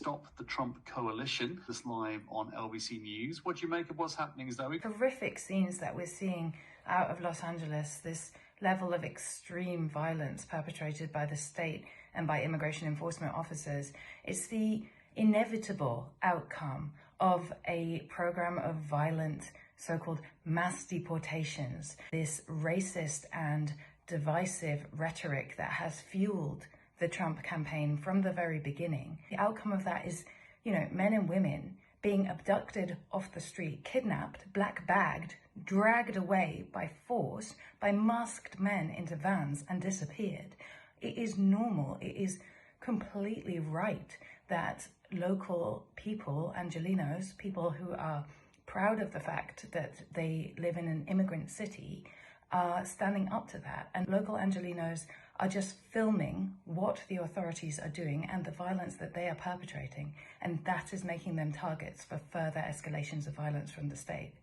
Stop the Trump Coalition. This live on LBC News. What do you make of what's happening, Zoe? Horrific scenes that we're seeing out of Los Angeles, this level of extreme violence perpetrated by the state and by immigration enforcement officers. It's the inevitable outcome of a program of violent so-called mass deportations, this racist and divisive rhetoric that has fueled the Trump campaign from the very beginning. The outcome of that is, men and women being abducted off the street, kidnapped, black-bagged, dragged away by force by masked men into vans and disappeared. It is normal, it is completely right that local people, Angelenos, people who are proud of the fact that they live in an immigrant city, are standing up to that. And local Angelenos are just filming what the authorities are doing and the violence that they are perpetrating. And that is making them targets for further escalations of violence from the state.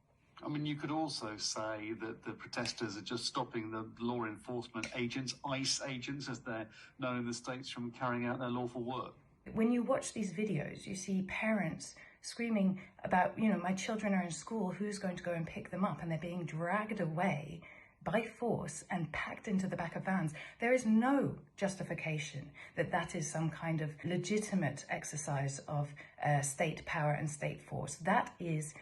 I mean, you could also say that the protesters are just stopping the law enforcement agents, ICE agents, as they're known in the States, from carrying out their lawful work. When you watch these videos, you see parents screaming about, my children are in school, who's going to go and pick them up? And they're being dragged away by force and packed into the back of vans. There is no justification that that is some kind of legitimate exercise of state power and state force. That is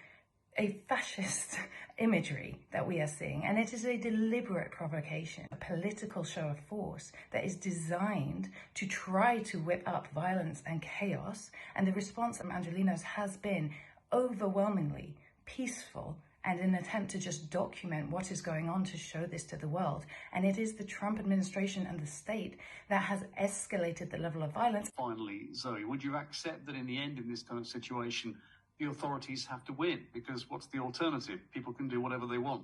a fascist imagery that we are seeing, and it is a deliberate provocation, a political show of force that is designed to try to whip up violence and chaos. And the response from Angelenos has been overwhelmingly peaceful and an attempt to just document what is going on to show this to the world. And it is the Trump administration and the state that has escalated the level of violence. Finally, Zoe, would you accept that in the end, in this kind of situation, the authorities have to win? Because what's the alternative? People can do whatever they want.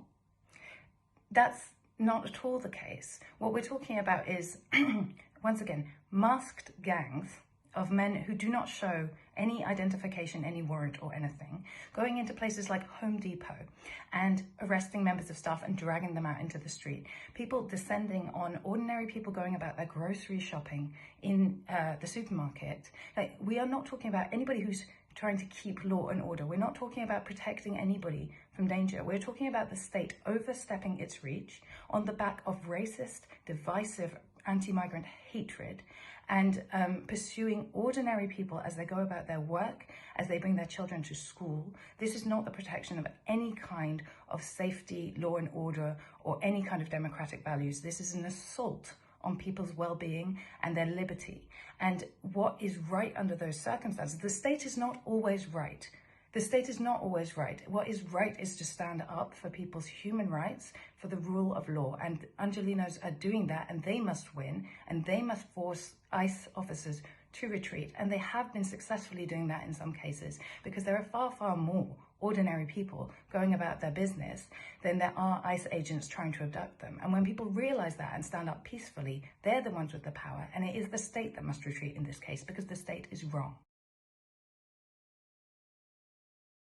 That's not at all the case. What we're talking about is, once again, masked gangs of men who do not show any identification, any warrant or anything, going into places like Home Depot and arresting members of staff and dragging them out into the street. People descending on ordinary people going about their grocery shopping in the supermarket. Like, we are not talking about anybody who's trying to keep law and order. We're not talking about protecting anybody from danger. We're talking about the state overstepping its reach on the back of racist, divisive, anti-migrant hatred and pursuing ordinary people as they go about their work, as they bring their children to school. This is not the protection of any kind of safety, law and order, or any kind of democratic values. This is an assault on people's well-being and their liberty. And what is right under those circumstances? The state is not always right. The state is not always right. What is right is to stand up for people's human rights, for the rule of law. And Angelenos are doing that, and they must win, and they must force ICE officers to retreat. And they have been successfully doing that in some cases, because there are far, far more ordinary people going about their business than there are ICE agents trying to abduct them. And when people realize that and stand up peacefully, they're the ones with the power. And it is the state that must retreat in this case, because the state is wrong.